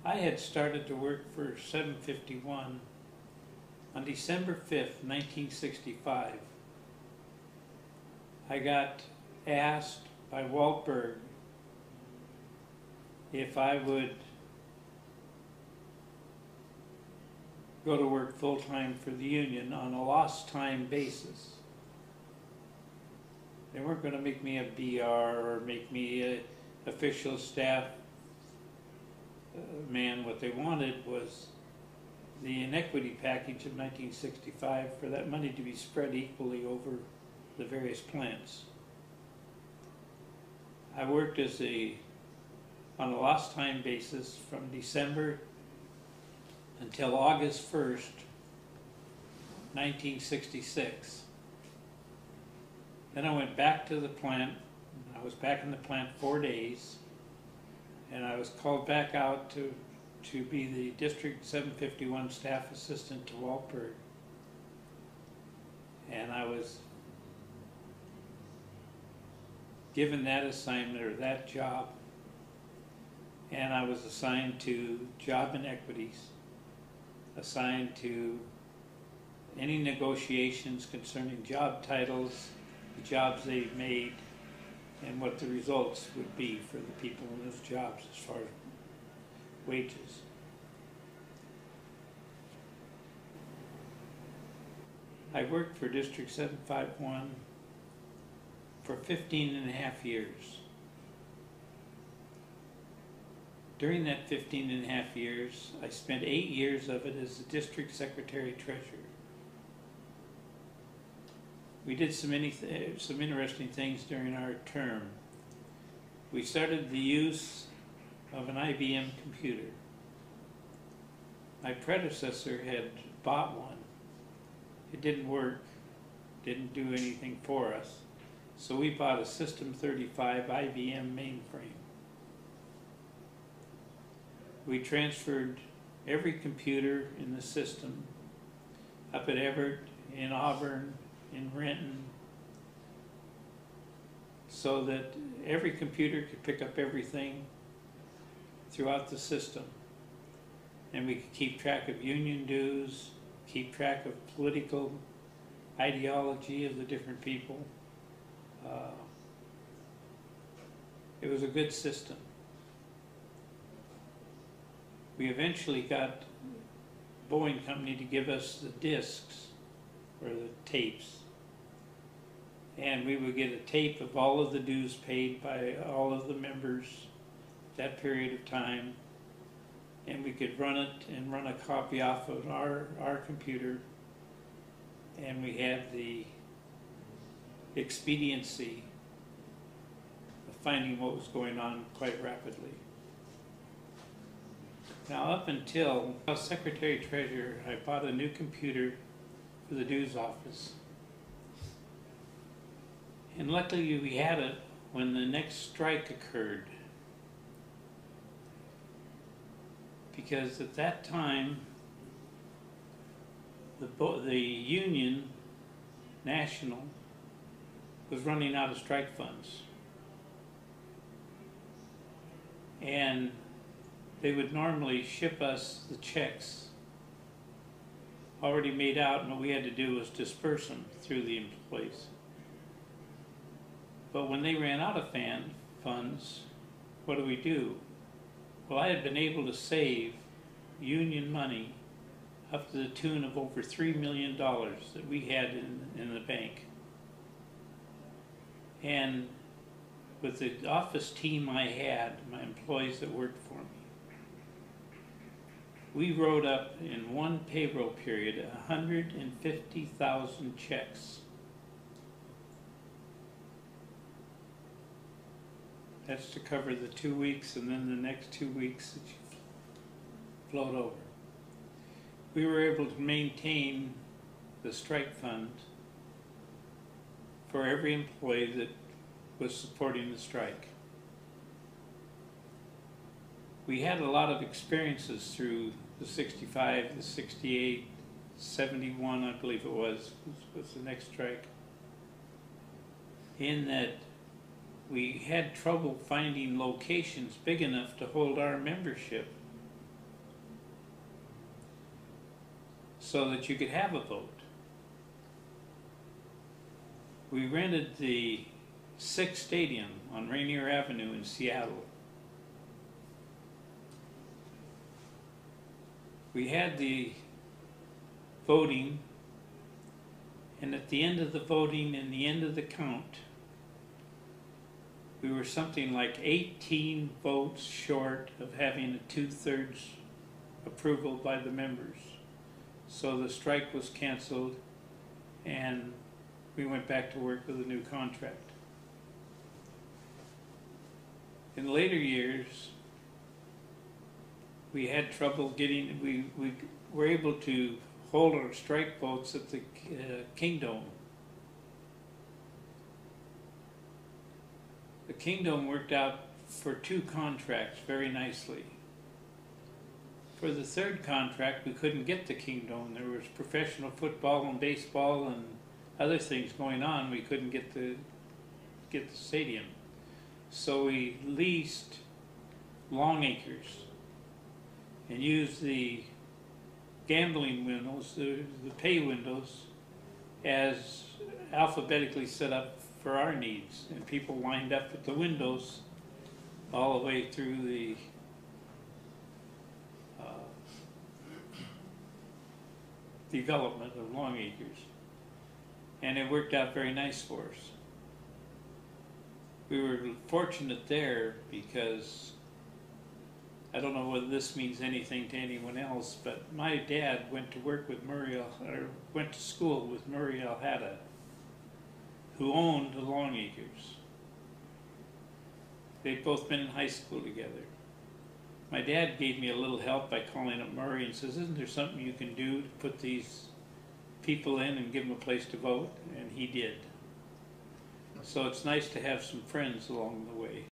I had started to work for 751 on December 5th, 1965. I got asked by Waltberg if I would go to work full-time for the union on a lost time basis. They weren't going to make me a BR or make me an official staff man. What they wanted was the inequity package of 1965 for that money to be spread equally over the various plants. I worked on a lost time basis from December until August 1st, 1966. Then I went back to the plant. I was back in the plant 4 days, and I was called back out to be the District 751 staff assistant to Waltberg. And I was given that assignment, or that job, and I was assigned to job inequities, assigned to any negotiations concerning job titles, the jobs they made, and what the results would be for the people in those jobs as far as wages. I worked for District 751 for 15.5 years. During that 15.5 years, I spent 8 years of it as the district secretary treasurer. We did some interesting things during our term. We started the use of an IBM computer. My predecessor had bought one. It didn't work, didn't do anything for us. So we bought a System 35 IBM mainframe. We transferred every computer in the system up at Everett, in Auburn, in Renton, so that every computer could pick up everything throughout the system. And we could keep track of union dues, keep track of political ideology of the different people. It was a good system. We eventually got Boeing Company to give us the discs, or the tapes. And we would get a tape of all of the dues paid by all of the members that period of time. And we could run it and run a copy off of our computer. And we had the expediency of finding what was going on quite rapidly. Now, up until I was Secretary Treasurer, I bought a new computer for the dues office. And luckily we had it when the next strike occurred. Because at that time, the union, national, was running out of strike funds. And they would normally ship us the checks already made out, and what we had to do was disperse them through the employees. But when they ran out of funds, what do? Well, I had been able to save union money up to the tune of over $3 million that we had in the bank. And with the office team I had, my employees that worked for me, we wrote up in one payroll period 150,000 checks. That's to cover the 2 weeks and then the next 2 weeks that you float over. We were able to maintain the strike fund for every employee that was supporting the strike. We had a lot of experiences through the 65, the 68, 71, I believe it was the next strike, in that we had trouble finding locations big enough to hold our membership so that you could have a vote. We rented the Six Stadium on Rainier Avenue in Seattle. We had the voting, and at the end of the voting and the end of the count, we were something like 18 votes short of having a 2/3 approval by the members. So the strike was canceled and we went back to work with a new contract. In later years, we had trouble getting, we were able to hold our strike votes at the Kingdom. The Kingdom worked out for 2 contracts very nicely. For the 3rd contract, we couldn't get the Kingdom. There was professional football and baseball and other things going on. We couldn't get the stadium. So we leased Long Acres and used the gambling windows, the pay windows, as alphabetically set up for our needs, and people lined up at the windows all the way through the development of Long Acres, and it worked out very nice for us. We were fortunate there because, I don't know whether this means anything to anyone else, but my dad went to work with went to school with Murray Alhada, who owned the Long Acres. They'd both been in high school together. My dad gave me a little help by calling up Murray and says, "Isn't there something you can do to put these people in and give them a place to vote?" And he did. So it's nice to have some friends along the way.